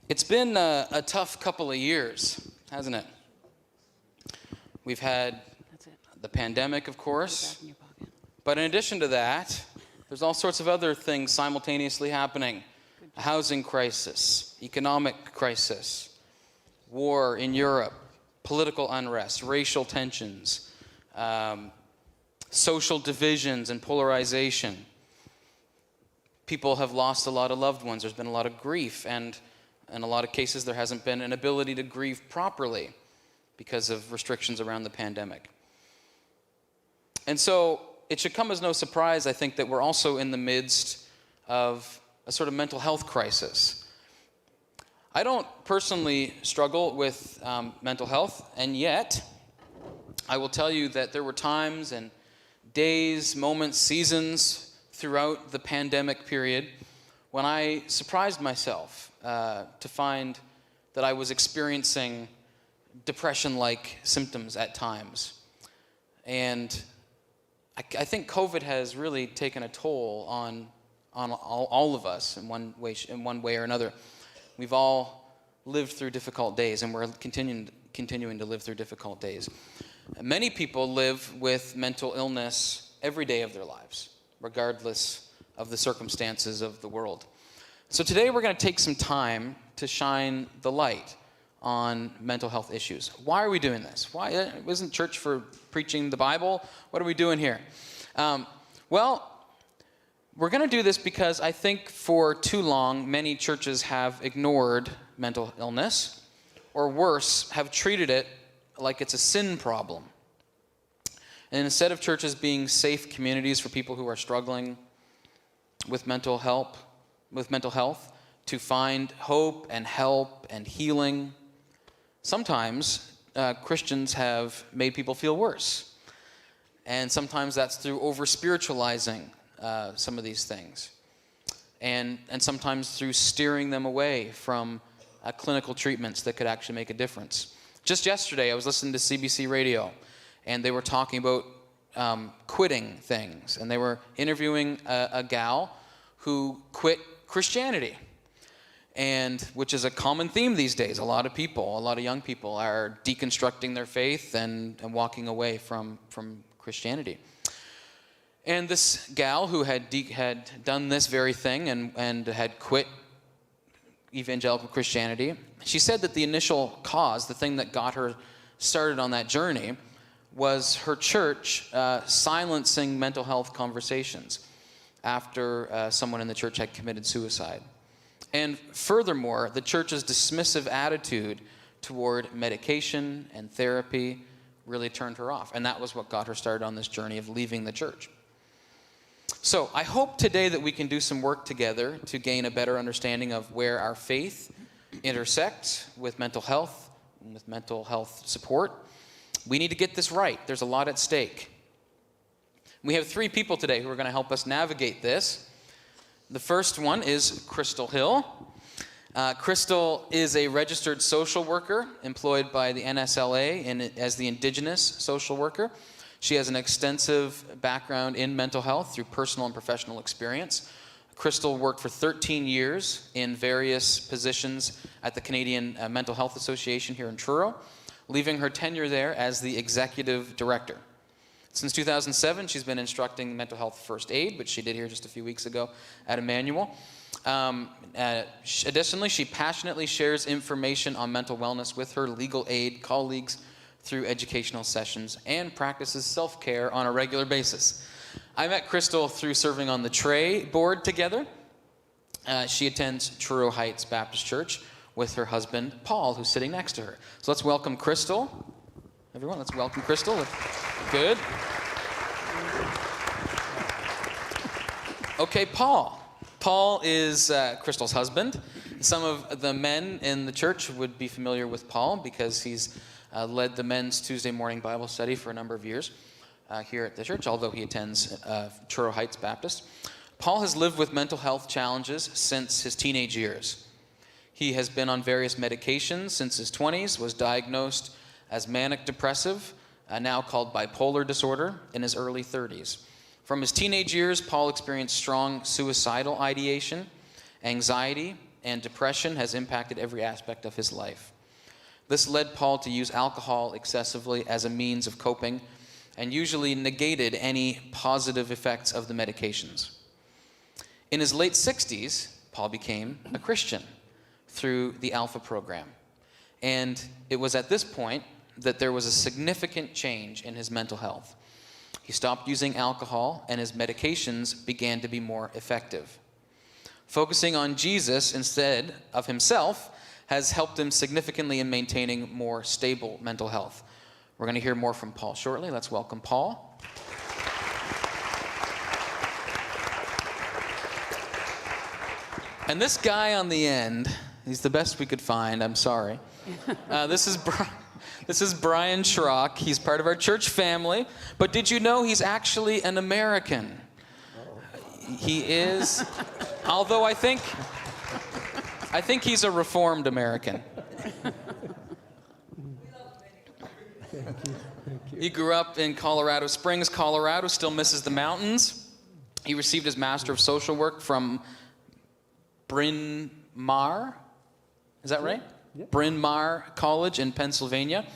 It's been a tough couple of years, hasn't it? We've had the pandemic, of course, but in addition to that, there's all sorts of other things simultaneously happening. A housing crisis, economic crisis, war in Europe, political unrest, racial tensions, social divisions and polarization. People have lost a lot of loved ones. There's been a lot of grief, and in a lot of cases there hasn't been an ability to grieve properly because of restrictions around the pandemic. And so it should come as no surprise, I think, that we're also in the midst of a sort of mental health crisis. I don't personally struggle with mental health, and yet I will tell you that there were times and days, moments, seasons throughout the pandemic period when I surprised myself to find that I was experiencing depression-like symptoms at times. And I think COVID has really taken a toll on all of us in one way or another. We've all lived through difficult days, and we're continuing to live through difficult days. Many people live with mental illness every day of their lives, regardless of the circumstances of the world. So today we're going to take some time to shine the light on mental health issues. Why are we doing this? Why isn't church for preaching the Bible? What are we doing here? Well, we're going to do this because I think for too long, many churches have ignored mental illness, or worse, have treated it like it's a sin problem. And instead of churches being safe communities for people who are struggling with mental health, to find hope and help and healing, sometimes Christians have made people feel worse. And sometimes that's through over-spiritualizing some of these things. And sometimes through steering them away from clinical treatments that could actually make a difference. Just yesterday, I was listening to CBC Radio, and they were talking about quitting things. And they were interviewing a gal who quit Christianity, and which is a common theme these days. A lot of young people are deconstructing their faith and walking away from Christianity. And this gal who had done this very thing and had quit evangelical Christianity, she said that the initial cause, the thing that got her started on that journey, was her church silencing mental health conversations after someone in the church had committed suicide. And furthermore, the church's dismissive attitude toward medication and therapy really turned her off. And that was what got her started on this journey of leaving the church. So I hope today that we can do some work together to gain a better understanding of where our faith intersects with mental health and with mental health support. We need to get this right. There's a lot at stake. We have 3 people today who are going to help us navigate this. The first one is Crystal Hill. Crystal is a registered social worker employed by the NSLA as the Indigenous social worker. She has an extensive background in mental health through personal and professional experience. Crystal worked for 13 years in various positions at the Canadian Mental Health Association here in Truro, leaving her tenure there as the executive director. Since 2007, she's been instructing mental health first aid, which she did here just a few weeks ago at Emmanuel. Additionally, she passionately shares information on mental wellness with her legal aid colleagues through educational sessions and practices self-care on a regular basis. I met Crystal through serving on the TRAY board together. She attends Truro Heights Baptist Church with her husband, Paul, who's sitting next to her. So let's welcome Crystal. Everyone, let's welcome Crystal. Good. Okay, Paul. Paul is Crystal's husband. Some of the men in the church would be familiar with Paul because he's led the men's Tuesday morning Bible study for a number of years here at the church, although he attends Truro Heights Baptist. Paul has lived with mental health challenges since his teenage years. He has been on various medications since his 20s, was diagnosed as manic depressive, now called bipolar disorder, in his early 30s. From his teenage years, Paul experienced strong suicidal ideation, anxiety, and depression has impacted every aspect of his life. This led Paul to use alcohol excessively as a means of coping and usually negated any positive effects of the medications. In his late 60s, Paul became a Christian through the Alpha program. And it was at this point that there was a significant change in his mental health. He stopped using alcohol, and his medications began to be more effective. Focusing on Jesus instead of himself has helped him significantly in maintaining more stable mental health. We're going to hear more from Paul shortly. Let's welcome Paul. And this guy on the end, he's the best we could find, I'm sorry. This is Brian Schrock. He's part of our church family. But did you know he's actually an American? He is, although I think he's a reformed American. He grew up in Colorado Springs, Colorado, still misses the mountains. He received his Master of Social Work from Bryn Mawr, is that right? Yep. Bryn Mawr College in Pennsylvania,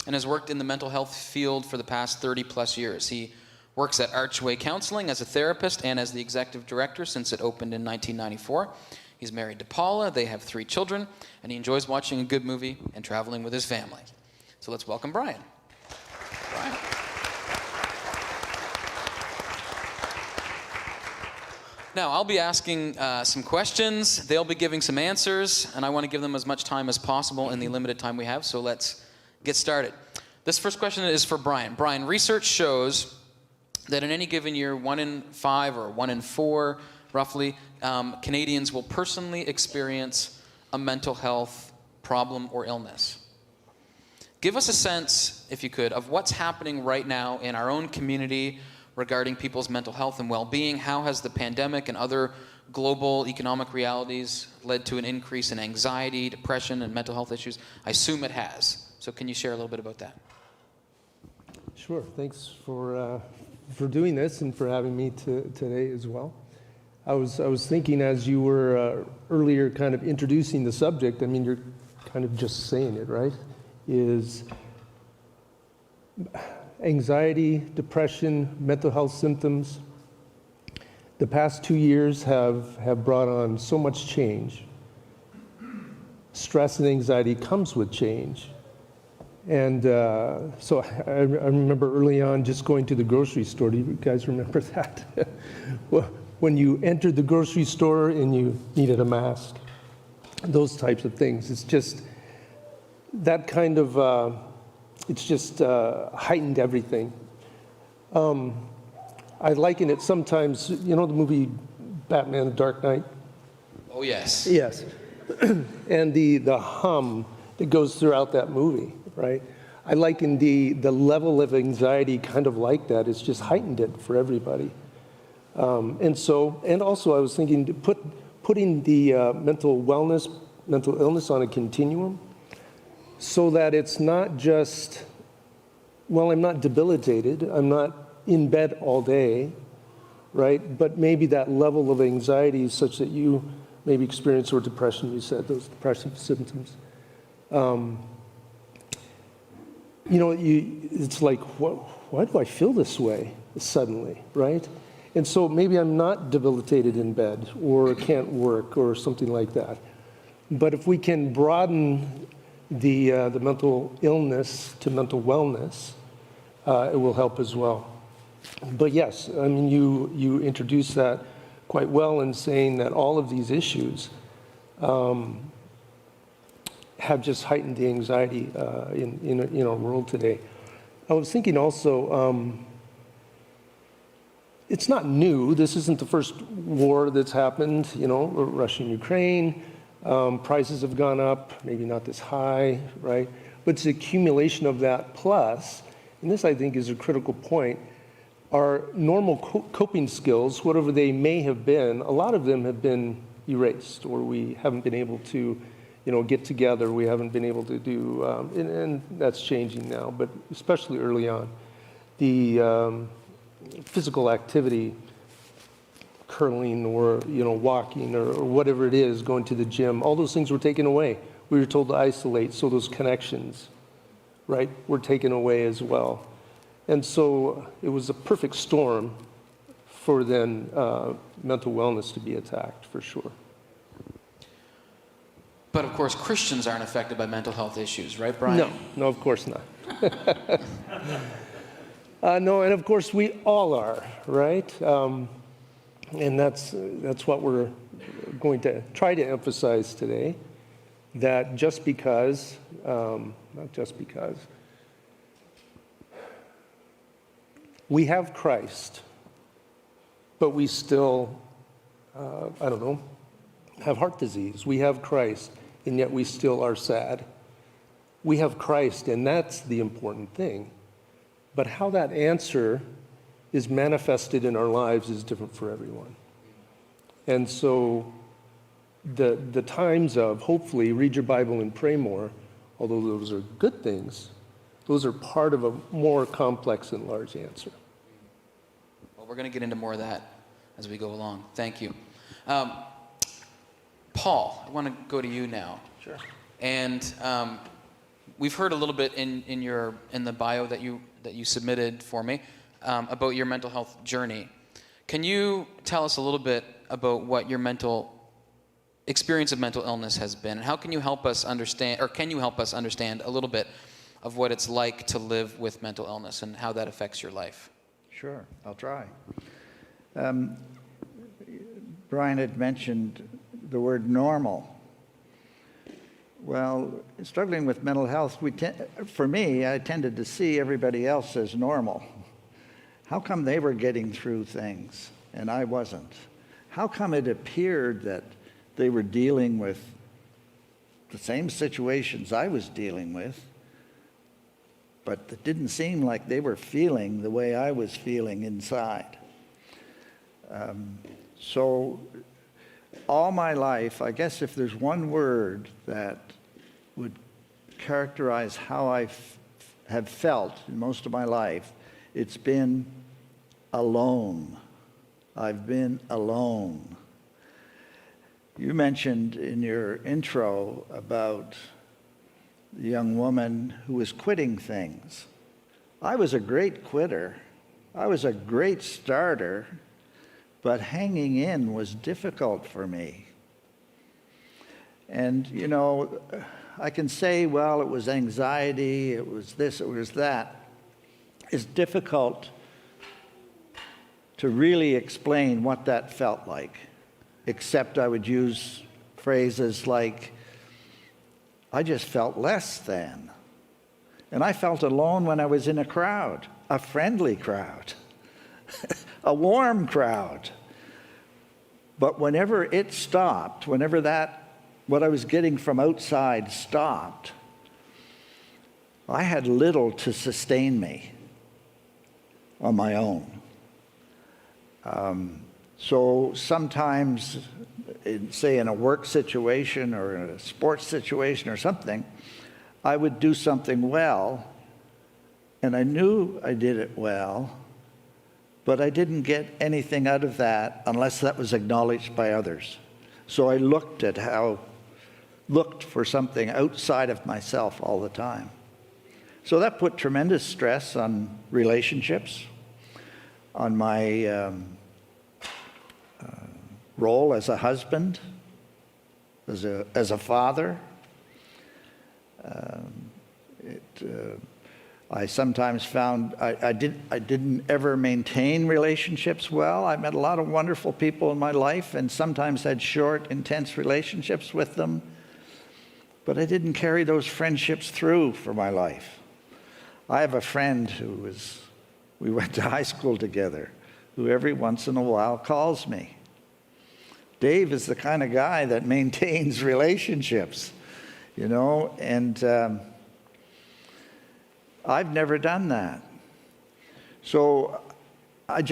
and has worked in the mental health field for the past 30 plus years. He works at Archway Counseling as a therapist and as the executive director since it opened in 1994. He's married to Paula, they have 3 children, and he enjoys watching a good movie and traveling with his family. So let's welcome Brian. Brian. Now, I'll be asking some questions. They'll be giving some answers, and I want to give them as much time as possible in the limited time we have, so let's get started. This first question is for Brian. Brian, research shows that in any given year, 1 in 5 or 1 in 4, roughly, Canadians will personally experience a mental health problem or illness. Give us a sense, if you could, of what's happening right now in our own community regarding people's mental health and well-being. How has the pandemic and other global economic realities led to an increase in anxiety, depression, and mental health issues? I assume it has. So can you share a little bit about that? Sure. Thanks for doing this and for having me today as well. I was thinking as you were earlier kind of introducing the subject, I mean, you're kind of just saying it, right? Is anxiety, depression, mental health symptoms. The past 2 years have brought on so much change. Stress and anxiety comes with change. And so I remember early on just going to the grocery store. Do you guys remember that? Well, when you entered the grocery store and you needed a mask, those types of things. It's just that kind of, it's just heightened everything. I liken it sometimes, you know the movie Batman: The Dark Knight? Oh, yes. Yes. And the hum that goes throughout that movie, right? I liken the level of anxiety kind of like that. It's just heightened it for everybody. And also I was thinking putting the mental illness on a continuum so that it's not just, well, I'm not debilitated, I'm not in bed all day, right? But maybe that level of anxiety is such that you maybe experience, or depression, you said, those depressive symptoms. It's like, why do I feel this way suddenly, right? And so maybe I'm not debilitated in bed or can't work or something like that. But if we can broaden the mental illness to mental wellness, it will help as well. But yes, I mean, you introduced that quite well in saying that all of these issues have just heightened the anxiety in our world today. I was thinking also, it's not new. This isn't the first war that's happened, Russia and Ukraine. Prices have gone up, maybe not this high, right? But it's the accumulation of that plus, and this I think is a critical point, our normal coping skills, whatever they may have been, a lot of them have been erased, or we haven't been able to, get together. We haven't been able to do, and that's changing now, but especially early on. The physical activity curling or, walking or whatever it is, going to the gym. All those things were taken away. We were told to isolate, so those connections, right, were taken away as well. And so it was a perfect storm for then mental wellness to be attacked, for sure. But of course, Christians aren't affected by mental health issues, right, Brian? No, of course not. No, and of course we all are, right? And that's what we're going to try to emphasize today, that just because, not just because, we have Christ, but we still, have heart disease. We have Christ, and yet we still are sad. We have Christ, and that's the important thing. But how that answer is manifested in our lives is different for everyone. And so the times of, hopefully, read your Bible and pray more, although those are good things, those are part of a more complex and large answer. Well, we're going to get into more of that as we go along. Thank you. Paul, I want to go to you now. Sure. And we've heard a little bit in the bio that you submitted for me about your mental health journey. Can you tell us a little bit about what your experience of mental illness has been, and how can you help us understand, or can you help us understand a little bit of what it's like to live with mental illness and how that affects your life? Sure, I'll try. Brian had mentioned the word normal. Well, struggling with mental health, for me, I tended to see everybody else as normal. How come they were getting through things and I wasn't? How come it appeared that they were dealing with the same situations I was dealing with, but it didn't seem like they were feeling the way I was feeling inside? So all my life, I guess if there's one word that would characterize how I have felt in most of my life, it's been alone. I've been alone. You mentioned in your intro about the young woman who was quitting things. I was a great quitter. I was a great starter, but hanging in was difficult for me. And, I can say, well, it was anxiety, it was this, it was that. It's difficult to really explain what that felt like, except I would use phrases like, I just felt less than. And I felt alone when I was in a crowd, a friendly crowd, a warm crowd. But whenever it stopped, whenever what I was getting from outside stopped, I had little to sustain me on my own. So sometimes, say in a work situation or in a sports situation or something, I would do something well, and I knew I did it well, but I didn't get anything out of that unless that was acknowledged by others. So I looked for something outside of myself all the time. So that put tremendous stress on relationships, on my role as a husband, as a father. I sometimes found I didn't ever maintain relationships well. I met a lot of wonderful people in my life and sometimes had short, intense relationships with them, but I didn't carry those friendships through for my life. I have a friend we went to high school together, who every once in a while calls me. Dave is the kind of guy that maintains relationships, and I've never done that. So I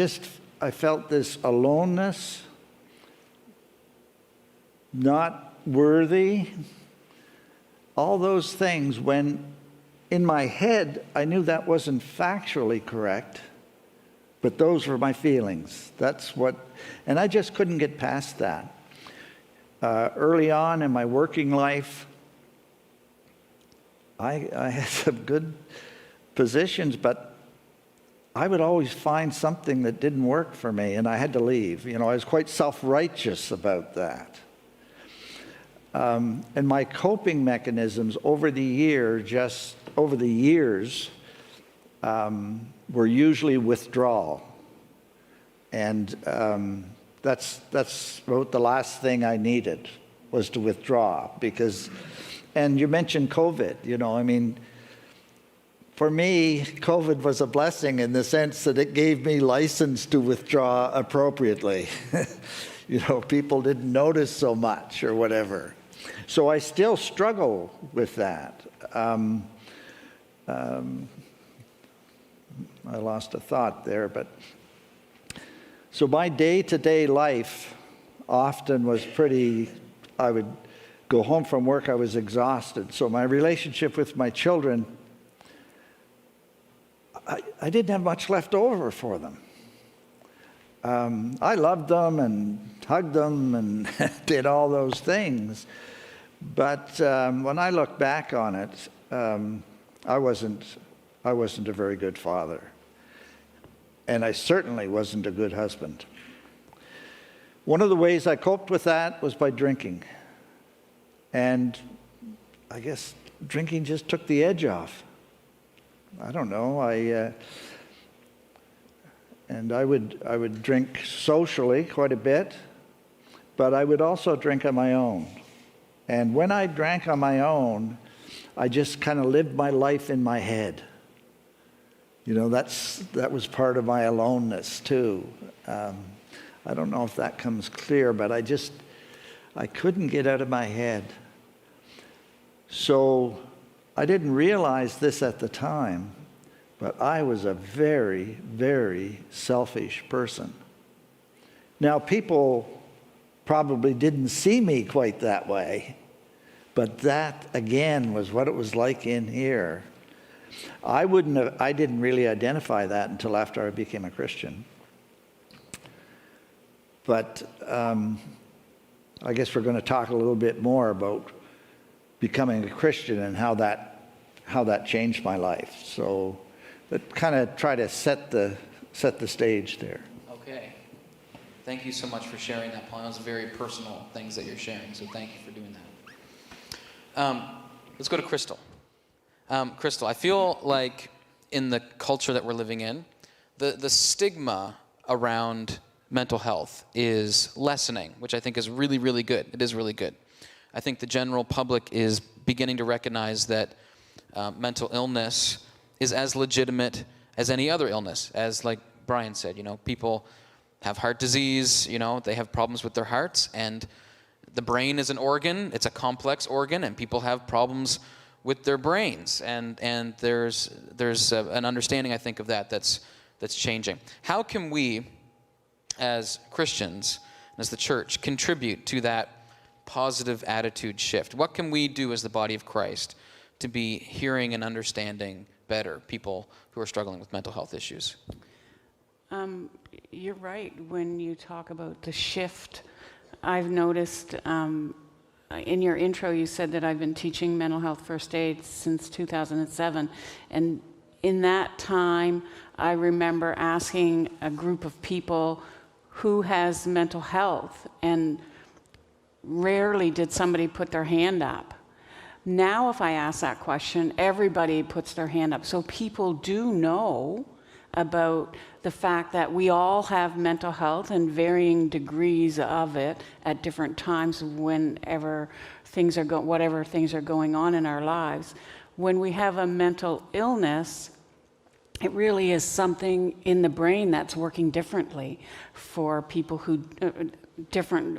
felt this aloneness, not worthy, all those things when in my head I knew that wasn't factually correct, But those were my feelings. That's what, and I just couldn't get past that. Early on in my working life, I had some good positions, but I would always find something that didn't work for me, and I had to leave. I was quite self-righteous about that. And my coping mechanisms over the years were usually withdrawal. And that's about the last thing I needed, was to withdraw. And you mentioned COVID, for me, COVID was a blessing in the sense that it gave me license to withdraw appropriately. People didn't notice so much or whatever. So I still struggle with that. I lost a thought there, but so my day-to-day life often was I would go home from work, I was exhausted. So my relationship with my children, I didn't have much left over for them. I loved them and hugged them and did all those things. But when I look back on it, I wasn't a very good father. And I certainly wasn't a good husband. One of the ways I coped with that was by drinking. And I guess drinking just took the edge off. I don't know. And I would drink socially quite a bit, but I would also drink on my own. And when I drank on my own, I just kind of lived my life in my head. That was part of my aloneness too. I don't know if that comes clear, but I couldn't get out of my head. So I didn't realize this at the time, but I was a very, very selfish person. Now, people probably didn't see me quite that way, but that, again, was what it was like in here. I didn't really identify that until after I became a Christian. But I guess we're going to talk a little bit more about becoming a Christian and how that changed my life. So that kind of try to set the stage there. Okay. Thank you so much for sharing that, Paul. Those are very personal things that you're sharing, so thank you for doing that. Let's go to Crystal. Crystal, I feel like in the culture that we're living in, the stigma around mental health is lessening, which I think is really, really good. It is really good. I think the general public is beginning to recognize that mental illness is as legitimate as any other illness. As like Brian said, people have heart disease, they have problems with their hearts, and the brain is an organ, it's a complex organ, and people have problems with their brains, and there's an understanding, I think, of that's changing. How can we, as Christians, as the church, contribute to that positive attitude shift? What can we do as the body of Christ to be hearing and understanding better people who are struggling with mental health issues? You're right when you talk about the shift. I've noticed in your intro you said that I've been teaching mental health first aid since 2007, and in that time I remember asking a group of people who has mental health, and rarely did somebody put their hand up. Now if I ask that question, everybody puts their hand up. So people do know about the fact that we all have mental health and varying degrees of it at different times whatever things are going on in our lives. When we have a mental illness, it really is something in the brain that's working differently for people who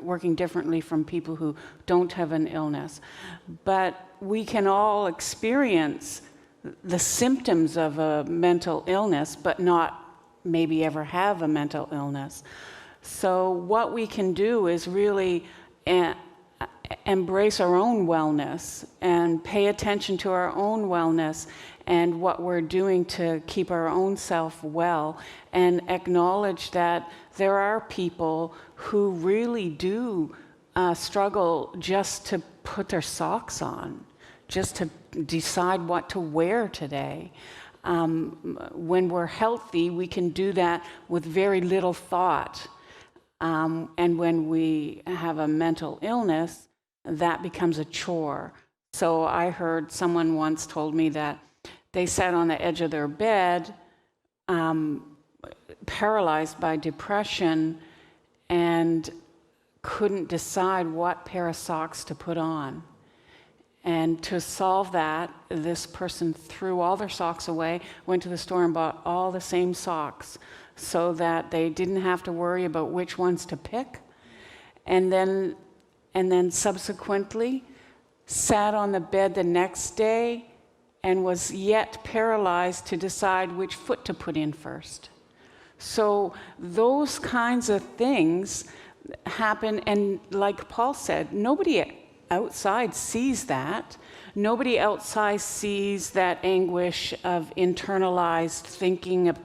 working differently from people who don't have an illness. But we can all experience the symptoms of a mental illness, but not maybe ever have a mental illness. So what we can do is really embrace our own wellness and pay attention to our own wellness and what we're doing to keep our own self well, and acknowledge that there are people who really do struggle just to put their socks on, just to decide what to wear today. When we're healthy, we can do that with very little thought. And when we have a mental illness, that becomes a chore. So I heard someone once told me that they sat on the edge of their bed, paralyzed by depression, and couldn't decide what pair of socks to put on. And to solve that, this person threw all their socks away, went to the store and bought all the same socks so that they didn't have to worry about which ones to pick. And then subsequently sat on the bed the next day and was yet paralyzed to decide which foot to put in first. So those kinds of things happen, and like Paul said, nobody outside sees that. Nobody outside sees that anguish of internalized thinking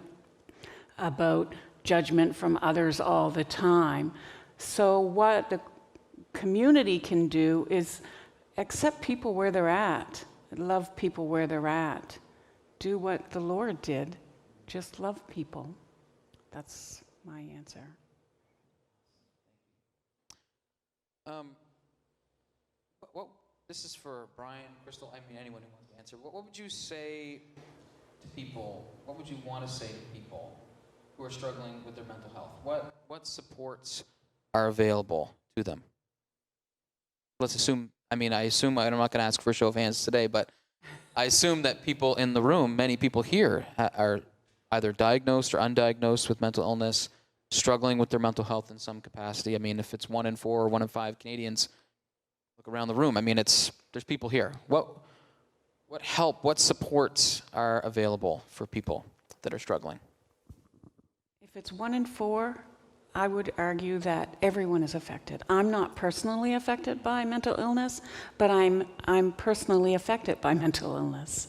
about judgment from others all the time. So what the community can do is accept people where they're at, love people where they're at, do what the Lord did, just love people. That's my answer. This is for Brian, Crystal, I mean anyone who wants to answer. What would you say to people? What would you want to say to people who are struggling with their mental health? What supports are available to them? Let's assume, I'm not going to ask for a show of hands today, but I assume that people in the room, many people here, are either diagnosed or undiagnosed with mental illness, struggling with their mental health in some capacity. I mean, if it's 1 in 4 or 1 in 5 Canadians, look around the room. I mean, there's people here. What help, what supports are available for people that are struggling? If it's 1 in 4, I would argue that everyone is affected. I'm not personally affected by mental illness, but I'm personally affected by mental illness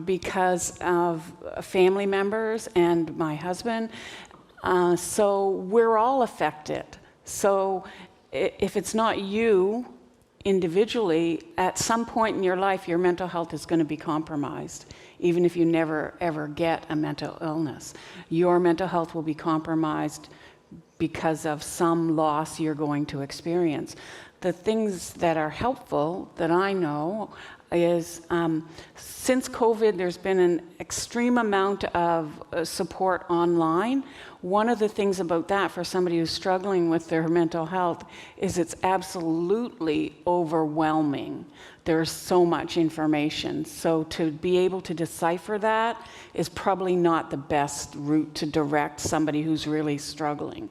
because of family members and my husband. So we're all affected. So if it's not you individually, at some point in your life, your mental health is going to be compromised, even if you never, ever get a mental illness. Your mental health will be compromised because of some loss you're going to experience. The things that are helpful that I know is since COVID, there's been an extreme amount of support online. One of the things about that for somebody who's struggling with their mental health is it's absolutely overwhelming. There's so much information. So to be able to decipher that is probably not the best route to direct somebody who's really struggling.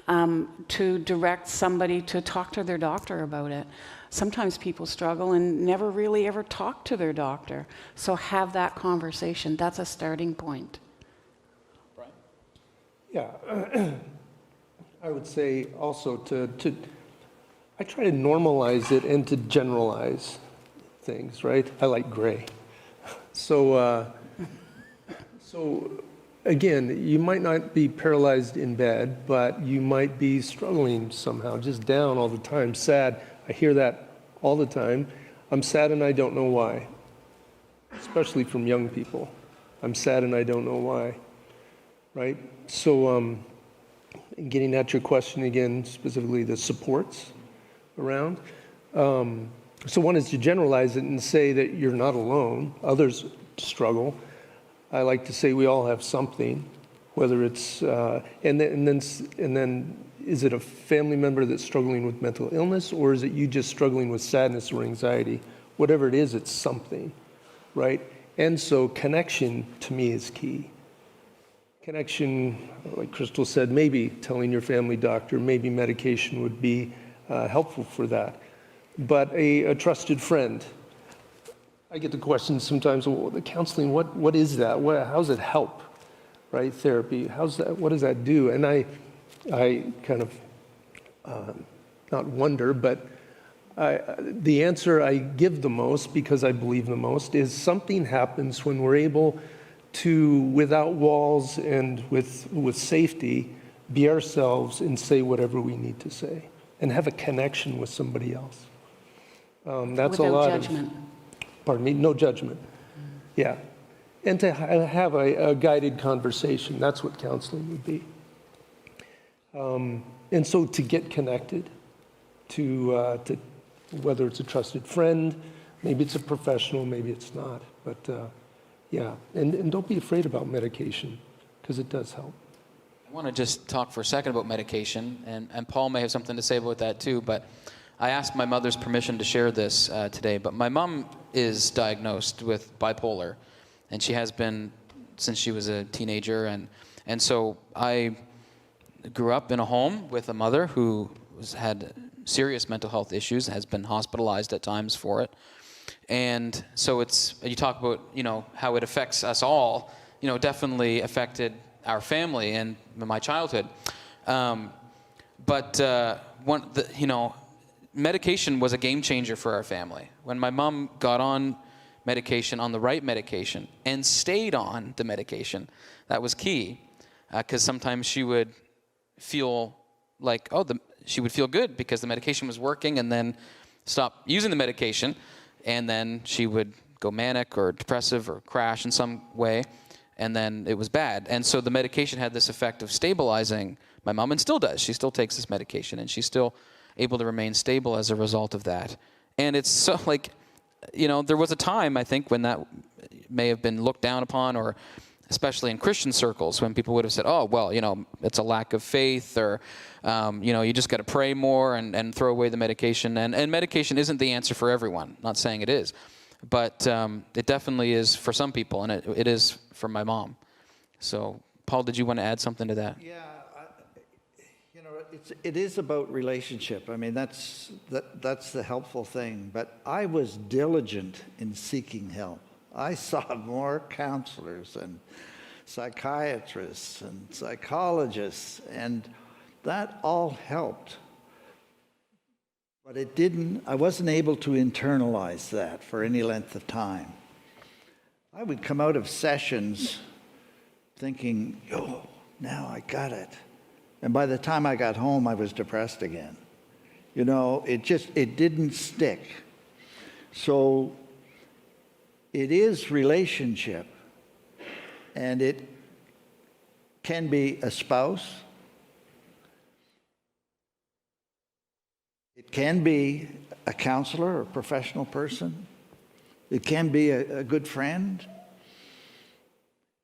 To direct somebody to talk to their doctor about it. Sometimes people struggle and never really ever talk to their doctor. So have that conversation. That's a starting point. Brian? Yeah, I would say also I try to normalize it and to generalize things, right? I like gray. So again, you might not be paralyzed in bed, but you might be struggling somehow, just down all the time, sad. I hear that all the time. I'm sad and I don't know why, especially from young people. I'm sad and I don't know why, right? So getting at your question again, specifically the supports around. So one is to generalize it and say that you're not alone. Others struggle. I like to say we all have something, whether it's, and then is it a family member that's struggling with mental illness, or is it you just struggling with sadness or anxiety? Whatever it is, it's something, right? And so connection to me is key. Connection, like Crystal said, maybe telling your family doctor, maybe medication would be helpful for that. But a trusted friend. I get the question sometimes, well, the counseling, what is that? How does it help, right? Therapy, what does that do? And I kind of, not wonder, but The answer I give the most, because I believe the most, is something happens when we're able to, without walls and with safety, be ourselves and say whatever we need to say and have a connection with somebody else. That's Without a lot judgment. Pardon me, no judgment. Yeah. And to have a guided conversation, that's what counseling would be. And so to get connected to whether it's a trusted friend, maybe it's a professional, maybe it's not. But yeah, and don't be afraid about medication, because it does help. I want to just talk for a second about medication, and Paul may have something to say about that too, but I asked my mother's permission to share this today, but my mom is diagnosed with bipolar, and she has been since she was a teenager, and so I grew up in a home with a mother who had serious mental health issues, has been hospitalized at times for it. And so you talk about, how it affects us all, definitely affected our family and my childhood. Medication was a game changer for our family. When my mom got on medication, on the right medication, and stayed on the medication, that was key. Because sometimes she would feel like, she would feel good because the medication was working, and then stop using the medication, and then she would go manic or depressive or crash in some way, and then it was bad. And so the medication had this effect of stabilizing my mom, and still does. She still takes this medication, and she's still able to remain stable as a result of that. And it's so there was a time, I think, when that may have been looked down upon, or especially in Christian circles, when people would have said, it's a lack of faith, or, you just got to pray more and throw away the medication. And medication isn't the answer for everyone. Not saying it is. But it definitely is for some people, and it is for my mom. So, Paul, did you want to add something to that? Yeah, it is about relationship. I mean, that's the helpful thing. But I was diligent in seeking help. I saw more counselors and psychiatrists and psychologists, and that all helped. But I wasn't able to internalize that for any length of time. I would come out of sessions thinking, now I got it. And by the time I got home, I was depressed again. It didn't stick. So it is relationship, and it can be a spouse. It can be a counselor or a professional person. It can be a good friend.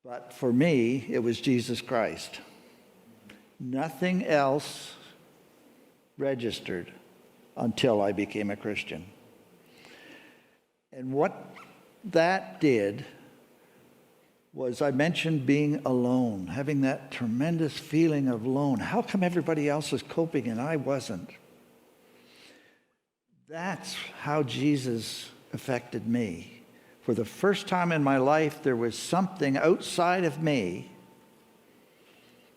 But for me, it was Jesus Christ. Nothing else registered until I became a Christian. And what that did was, I mentioned being alone, having that tremendous feeling of alone. How come everybody else was coping and I wasn't? That's how Jesus affected me. For the first time in my life, there was something outside of me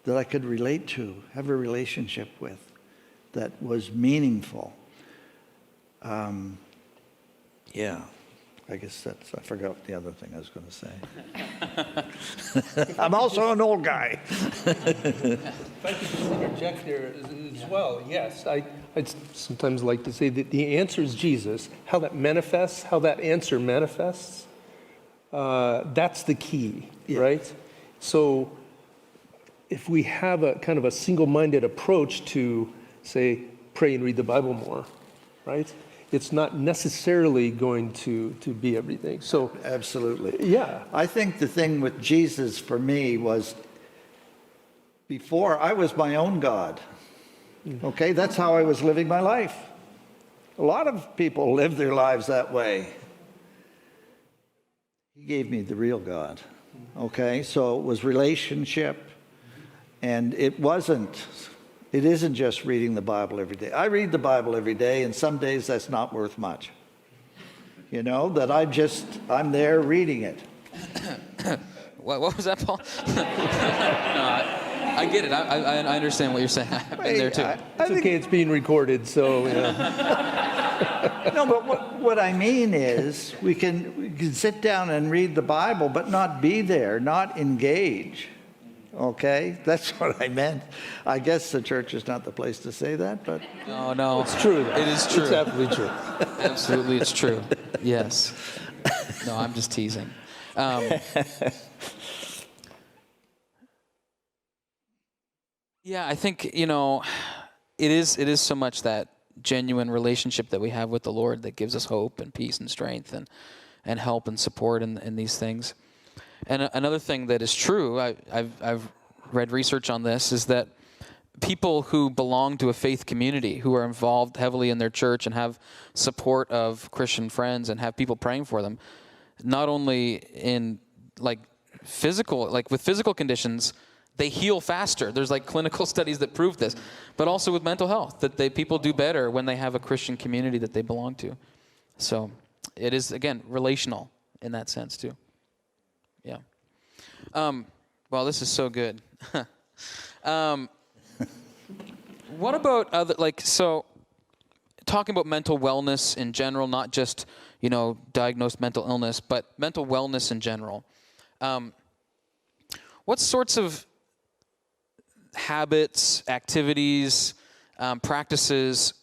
that I could relate to, have a relationship with, that was meaningful. I guess I forgot the other thing I was going to say. I'm also an old guy. If I could just interject there as well, yes. I'd sometimes like to say that the answer is Jesus. How that manifests, how that answer manifests, that's the key, right? So if we have a kind of a single-minded approach to, say, pray and read the Bible more, right? It's not necessarily going to be everything. So Absolutely. Yeah. I think the thing with Jesus for me was, before I was my own God. Okay, that's how I was living my life. A lot of people live their lives that way. He gave me the real God. Okay, so it was relationship, and it isn't just reading the Bible every day. I read the Bible every day, and some days that's not worth much. That I'm there reading it. What was that, Paul? No, I get it. I understand what you're saying. I've been there too. It's okay, it's being recorded, so No, but what I mean is we can sit down and read the Bible, but not be there, not engage. Okay? That's what I meant. I guess the church is not the place to say that, but... No. It's true. It is true. It's absolutely true. Absolutely, it's true. Yes. No, I'm just teasing. Yeah, I think, it is so much that genuine relationship that we have with the Lord that gives us hope and peace and strength and help and support in these things. And another thing that is true, I've read research on this, is that people who belong to a faith community, who are involved heavily in their church and have support of Christian friends and have people praying for them, not only in with physical conditions, they heal faster. There's clinical studies that prove this, but also with mental health, that people do better when they have a Christian community that they belong to. So it is, again, relational in that sense too. Yeah. Well, this is so good. What about other, talking about mental wellness in general, not just, diagnosed mental illness, but mental wellness in general. What sorts of habits, activities, practices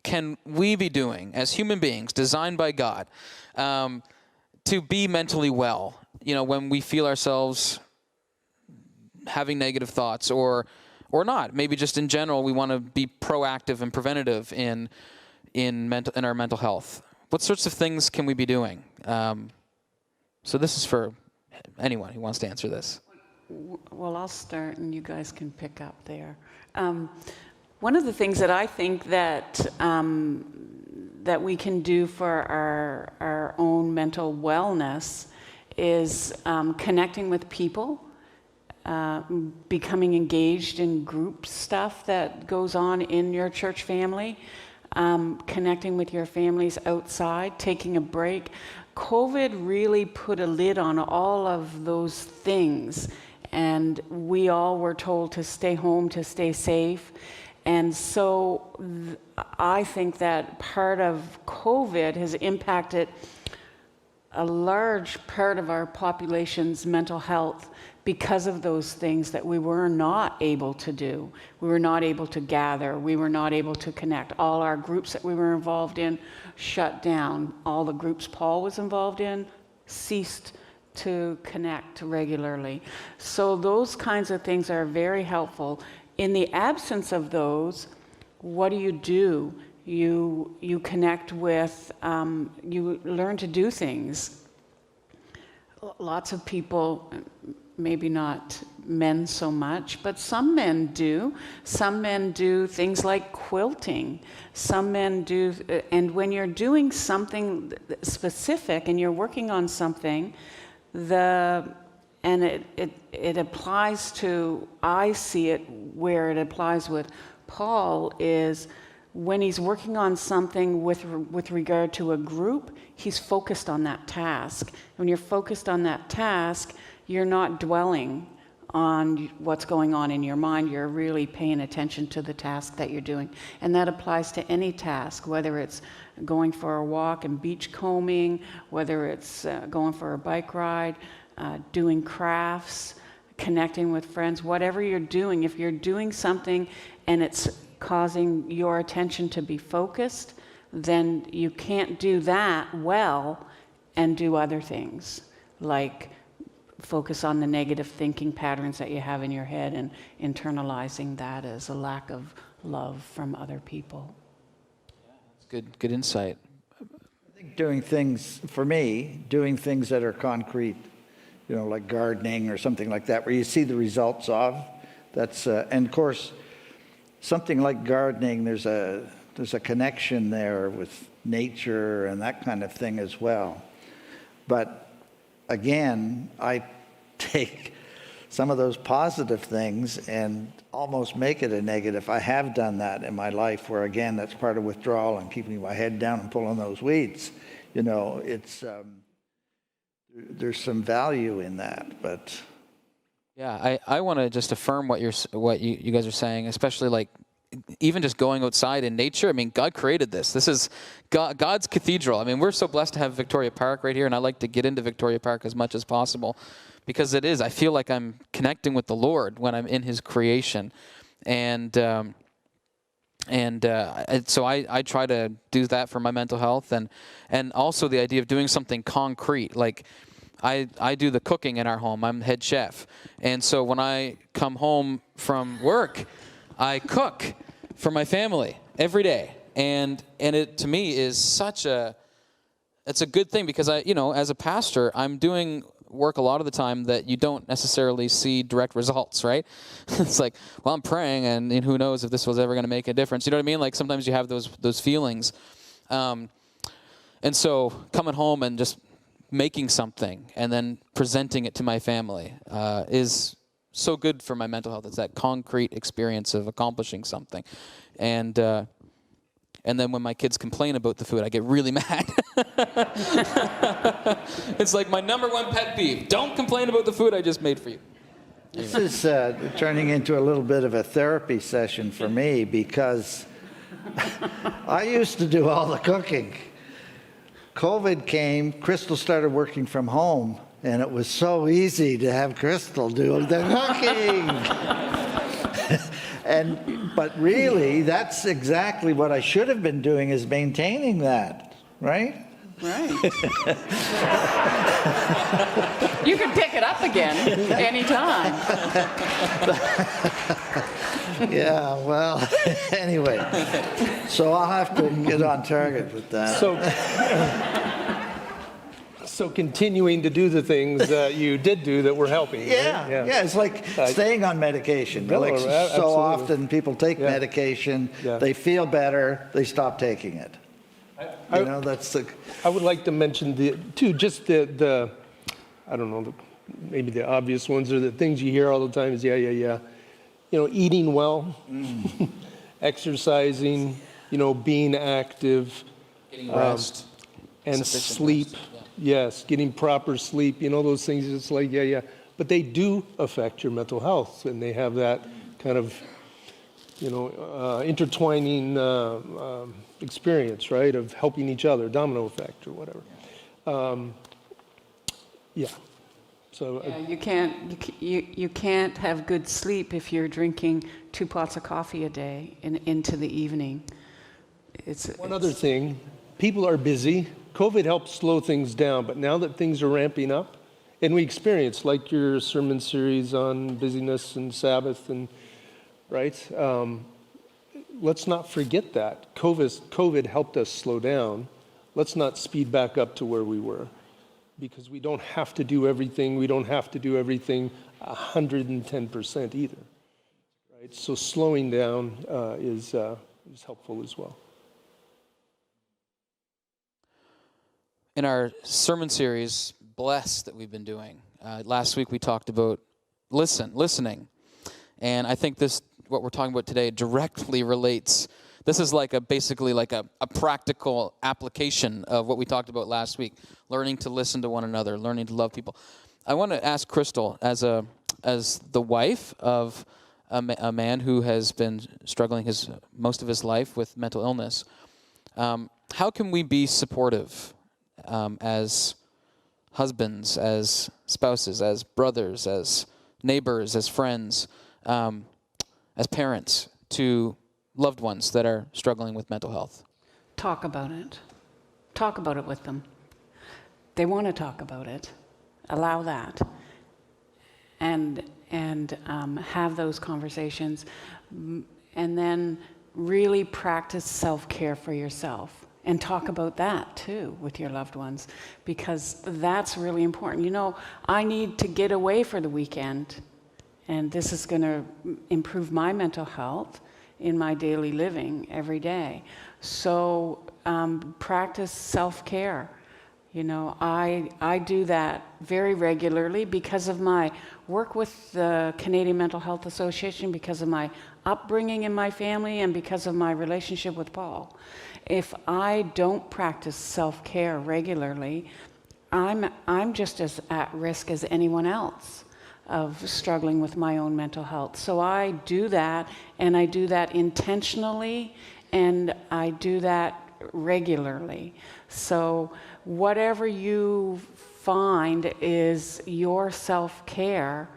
can we be doing as human beings designed by God to be mentally well? When we feel ourselves having negative thoughts or not, maybe just in general, we want to be proactive and preventative in our mental health. What sorts of things can we be doing? So this is for anyone who wants to answer this. Well, I'll start and you guys can pick up there. One of the things that I think that we can do for our own mental wellness is connecting with people, becoming engaged in group stuff that goes on in your church family, connecting with your families outside, taking a break. COVID really put a lid on all of those things, and we all were told to stay home, to stay safe. And so I think that part of COVID has impacted a large part of our population's mental health because of those things that we were not able to do. We were not able to gather. We were not able to connect. All our groups that we were involved in shut down. All the groups Paul was involved in ceased to connect regularly. So those kinds of things are very helpful. In the absence of those, what do? You connect with, you learn to do things. Lots of people, maybe not men so much, but some men do. Some men do things like quilting. Some men do, and when you're doing something specific and you're working on something, and it applies to, I see it where it applies with Paul is when he's working on something with regard to a group, he's focused on that task. When you're focused on that task, you're not dwelling on what's going on in your mind. You're really paying attention to the task that you're doing. And that applies to any task, whether it's going for a walk and beach combing, whether it's going for a bike ride, doing crafts, connecting with friends, whatever you're doing. If you're doing something and it's causing your attention to be focused, then you can't do that well and do other things, like focus on the negative thinking patterns that you have in your head and internalizing that as a lack of love from other people. That's good insight. I think doing things that are concrete, like gardening or something like that, where you see the results of, that's, and of course, something like gardening, there's a connection there with nature and that kind of thing as well. But again, I take some of those positive things and almost make it a negative. I have done that in my life where, again, that's part of withdrawal and keeping my head down and pulling those weeds. It's there's some value in that, but... Yeah, I want to just affirm what you guys are saying, especially even just going outside in nature. I mean, God created this. This is God's cathedral. I mean, we're so blessed to have Victoria Park right here, and I like to get into Victoria Park as much as possible because I feel like I'm connecting with the Lord when I'm in His creation. And so I try to do that for my mental health, and also the idea of doing something concrete. Like I do the cooking in our home. I'm head chef. And so when I come home from work, I cook for my family every day. And it to me is it's a good thing because as a pastor, I'm doing work a lot of the time that you don't necessarily see direct results, right? It's like, well, I'm praying and who knows if this was ever going to make a difference. You know what I mean? Like sometimes you have those feelings. And so coming home and just making something and then presenting it to my family is so good for my mental health. It's that concrete experience of accomplishing something. And then when my kids complain about the food, I get really mad. It's like my number one pet peeve. Don't complain about the food I just made for you. This is turning into a little bit of a therapy session for me because I used to do all the cooking. COVID came, Crystal started working from home, and it was so easy to have Crystal do the cooking. But really, that's exactly what I should have been doing, is maintaining that, right? Right. You can pick it up again anytime. Yeah, well, anyway. So I'll have to get on target with that. So continuing to do the things that you did do that were helping. Yeah, right? yeah. It's like staying on medication. No, Like so absolutely. often people take medication, they feel better, they stop taking it. That's the... I would like to mention the I don't know, maybe the obvious ones or the things you hear all the time is eating well, exercising, being active, Getting rest. and Sufficient sleep. rest. Yeah. Yes, getting proper sleep, those things. It's like, but they do affect your mental health, and they have that kind of, intertwining experience, right, of helping each other, domino effect or whatever. So you can't have good sleep if you're drinking 2 pots of coffee a day into the evening. One other thing, people are busy. COVID helped slow things down, but now that things are ramping up, and we experience, like your sermon series on busyness and Sabbath, and right, let's not forget that. COVID helped us slow down. Let's not speed back up to where we were, because we don't have to do everything. We don't have to do everything 110% either, right? So slowing down is helpful as well. In our sermon series, Blessed, that we've been doing, last week we talked about listening. And I think what we're talking about today directly relates. This is basically a practical application of what we talked about last week, learning to listen to one another, learning to love people. I want to ask Crystal, as the wife of a man who has been struggling most of his life with mental illness, how can we be supportive as husbands, as spouses, as brothers, as neighbors, as friends, as parents to loved ones that are struggling with mental health? Talk about it. Talk about it with them. They want to talk about it. Allow that. And have those conversations. And then really practice self-care for yourself. And talk about that, too, with your loved ones, because that's really important. I need to get away for the weekend, and this is going to improve my mental health in my daily living every day. So practice self-care. I do that very regularly because of my work with the Canadian Mental Health Association, because of my upbringing in my family, and because of my relationship with Paul. If I don't practice self-care regularly, I'm just as at risk as anyone else of struggling with my own mental health. So I do that, and I do that intentionally, and I do that regularly. So whatever you find is your self-care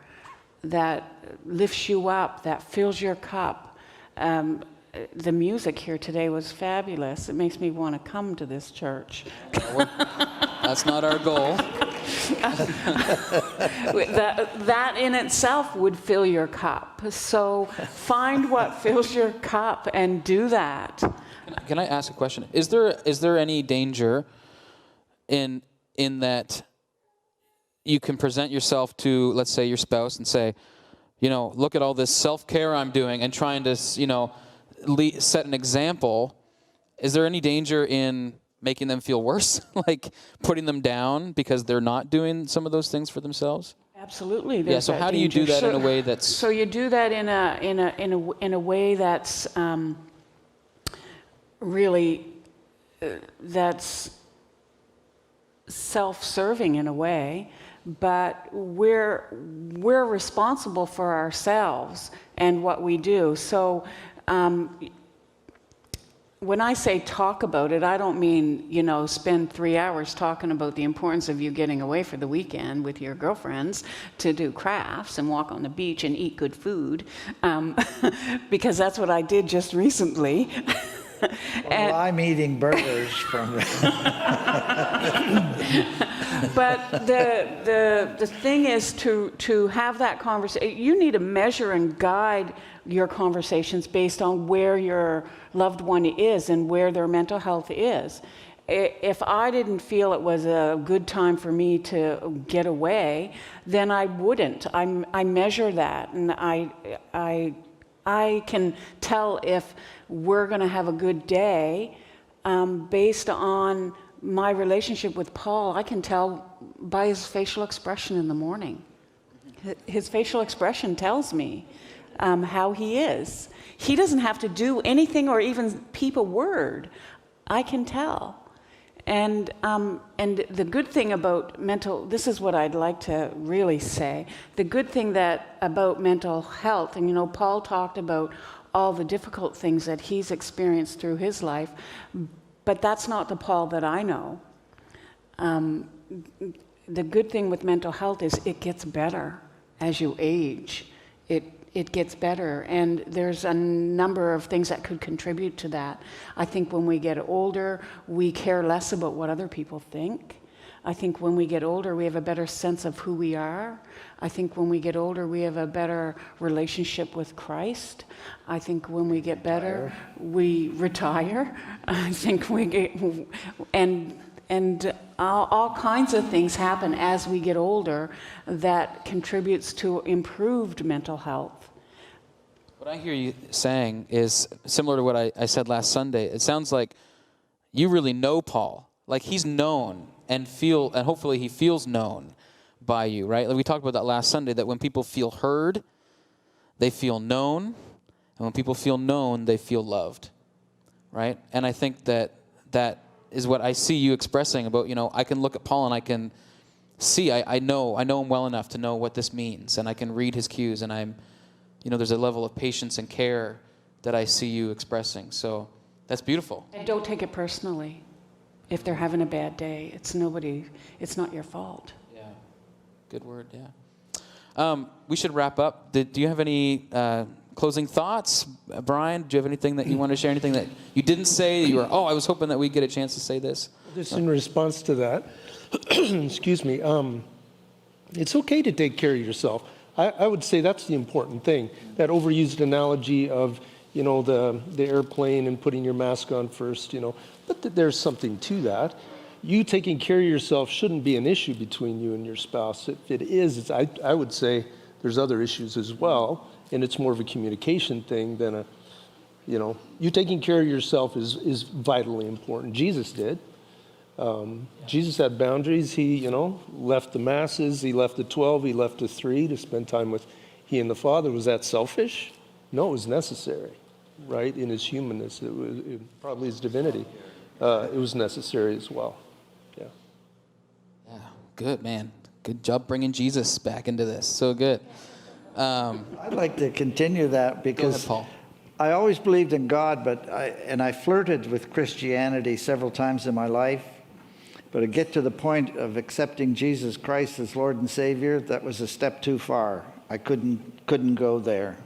that lifts you up, that fills your cup. The music here today was fabulous. It makes me want to come to this church. That's not our goal. That in itself would fill your cup. So find what fills your cup and do that. Can I ask a question? Is there any danger in that you can present yourself to, let's say, your spouse and say, look at all this self-care I'm doing and trying to, set an example? Is there any danger in making them feel worse, like putting them down because they're not doing some of those things for themselves? Absolutely. Yeah. So how do you do that in a way that's? So you do that in a way that's really that's self-serving in a way, but we're responsible for ourselves and what we do. So when I say talk about it, I don't mean, spend 3 hours talking about the importance of you getting away for the weekend with your girlfriends to do crafts and walk on the beach and eat good food, because that's what I did just recently. Well, I'm eating burgers from. But the thing is to have that conversation. You need to measure and guide your conversations based on where your loved one is and where their mental health is. If I didn't feel it was a good time for me to get away, then I wouldn't. I measure that, and I can tell if we're going to have a good day based on my relationship with Paul. I can tell by his facial expression in the morning. His facial expression tells me how he is. He doesn't have to do anything or even peep a word. I can tell. And the good thing about this is what I'd like to really say. The good thing about mental health, and Paul talked about all the difficult things that he's experienced through his life, but that's not the Paul that I know. The good thing with mental health is it gets better as you age. It gets better, and there's a number of things that could contribute to that. I think when we get older, we care less about what other people think. I think when we get older, we have a better sense of who we are. I think when we get older, we have a better relationship with Christ. I think when we get better, we retire. I think we get, and all kinds of things happen as we get older that contributes to improved mental health. What I hear you saying is similar to what I said last Sunday. It sounds like you really know Paul. Like he's known and hopefully he feels known by you, right? Like we talked about that last Sunday, that when people feel heard, they feel known. And when people feel known, they feel loved, right? And I think that is what I see you expressing about, I can look at Paul and I can see, I know him well enough to know what this means, and I can read his cues, and there's a level of patience and care that I see you expressing. So that's beautiful. And don't take it personally. If they're having a bad day, it's not your fault. Yeah, good word, yeah. We should wrap up. Do you have any closing thoughts? Brian, do you have anything that you want to share, anything that you didn't say, I was hoping that we'd get a chance to say this? Just in response to that, excuse me, it's okay to take care of yourself. I would say that's the important thing. That overused analogy of, the airplane and putting your mask on first, but there's something to that. You taking care of yourself shouldn't be an issue between you and your spouse. If it is, I would say there's other issues as well, and it's more of a communication thing than you taking care of yourself is vitally important. Jesus did. Jesus had boundaries. He, left the masses. He left the 12. He left the 3 to spend time with he and the Father. Was that selfish? No, it was necessary, right? In his humanness, it probably his divinity. It was necessary as well. Yeah. Yeah, good, man. Good job bringing Jesus back into this. So good. I'd like to continue that because Go ahead, Paul. I always believed in God, but I flirted with Christianity several times in my life. But to get to the point of accepting Jesus Christ as Lord and Savior, that was a step too far. I couldn't go there.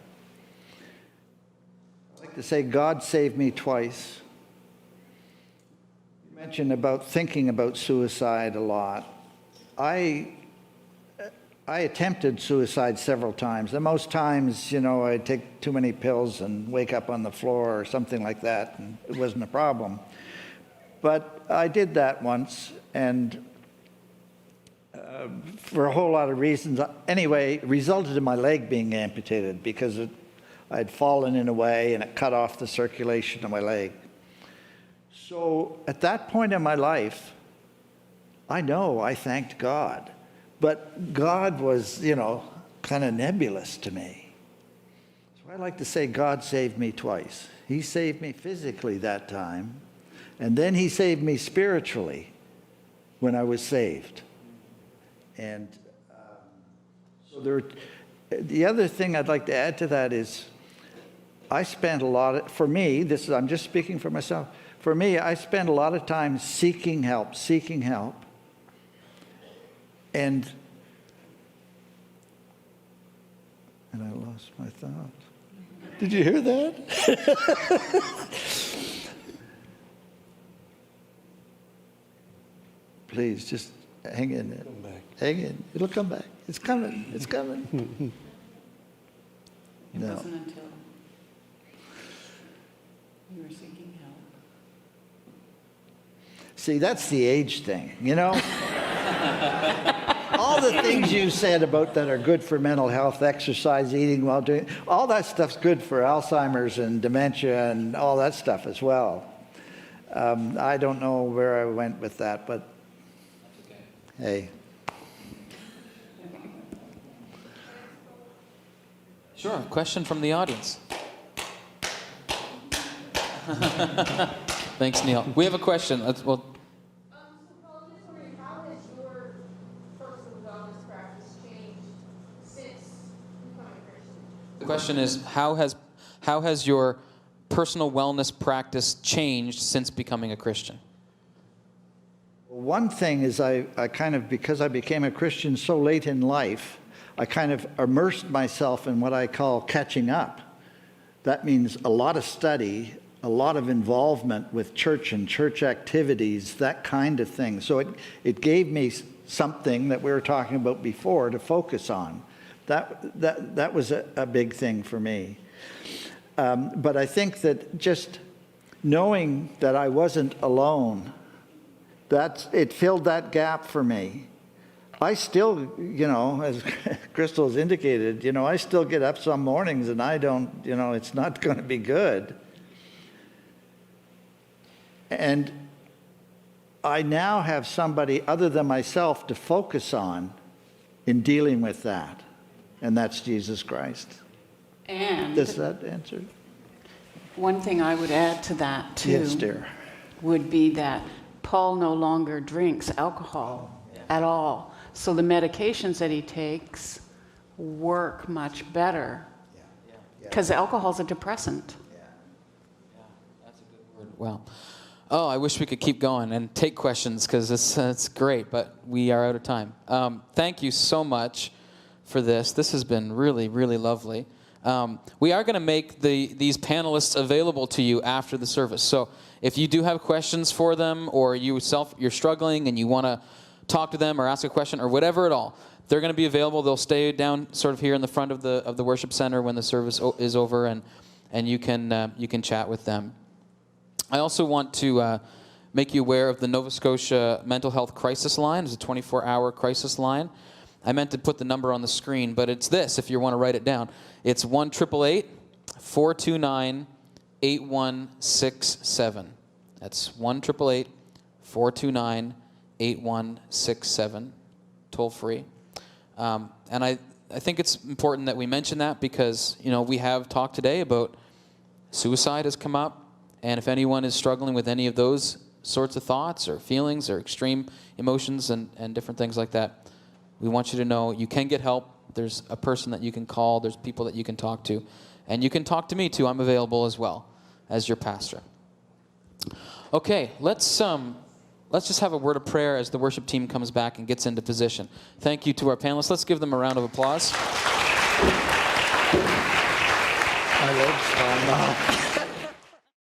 I like to say God saved me twice. You mentioned about thinking about suicide a lot. I attempted suicide several times. And most times, I'd take too many pills and wake up on the floor or something like that, and it wasn't a problem. But I did that once, and for a whole lot of reasons. Anyway, it resulted in my leg being amputated because I'd fallen in a way and it cut off the circulation of my leg. So at that point in my life, I know I thanked God. But God was, kind of nebulous to me. So I like to say God saved me twice. He saved me physically that time, and then he saved me spiritually when I was saved. And so the other thing I'd like to add to that is I spent for me, I'm just speaking for myself. For me, I spent a lot of time seeking help. And I lost my thought. Did you hear that? Please, just hang in there. Come back. Hang in. It'll come back. It's coming. It's coming. It No. wasn't until you were seeking help. See, that's the age thing, All the things you said about that are good for mental health, exercise, eating while doing, all that stuff's good for Alzheimer's and dementia and all that stuff as well. I don't know where I went with that, but hey. Sure, question from the audience. Thanks, Neil. We have a question. So Paul, I'm just wondering, how has your personal wellness practice changed since becoming a Christian? The question is, how has your personal wellness practice changed since becoming a Christian? One thing is because I became a Christian so late in life, I kind of immersed myself in what I call catching up. That means a lot of study, a lot of involvement with church and church activities, that kind of thing. So it gave me something that we were talking about before to focus on. That was a big thing for me. But I think that just knowing that I wasn't alone, it filled that gap for me. I still, as Crystal's indicated, I still get up some mornings and I don't, it's not going to be good. And I now have somebody other than myself to focus on in dealing with that, and that's Jesus Christ. And Does that answer? one thing I would add to that, too, Yes, dear. would be that Paul no longer drinks alcohol at all. So the medications that he takes work much better because alcohol's a depressant. That's a good word. Wow. Oh, I wish we could keep going and take questions because it's great, but we are out of time. Thank you so much for this. This has been really, really lovely. We are going to make these panelists available to you after the service. So if you do have questions for them, or you're struggling and you want to talk to them or ask a question or whatever at all, they're going to be available. They'll stay down sort of here in the front of the worship center when the service is over, and you can chat with them. I also want to make you aware of the Nova Scotia Mental Health Crisis Line. It's a 24-hour crisis line. I meant to put the number on the screen, but it's this if you want to write it down. It's 1-888-429-8167. That's 1-888-429-8167, toll free. And I think it's important that we mention that because, we have talked today about suicide has come up. And if anyone is struggling with any of those sorts of thoughts or feelings or extreme emotions and different things like that, We want you to know you can get help. There's a person that you can call. There's people that you can talk to. And you can talk to me too. I'm available as well as your pastor. Okay, let's just have a word of prayer as the worship team comes back and gets into position. Thank you to our panelists. Let's give them a round of applause. My legs fall now.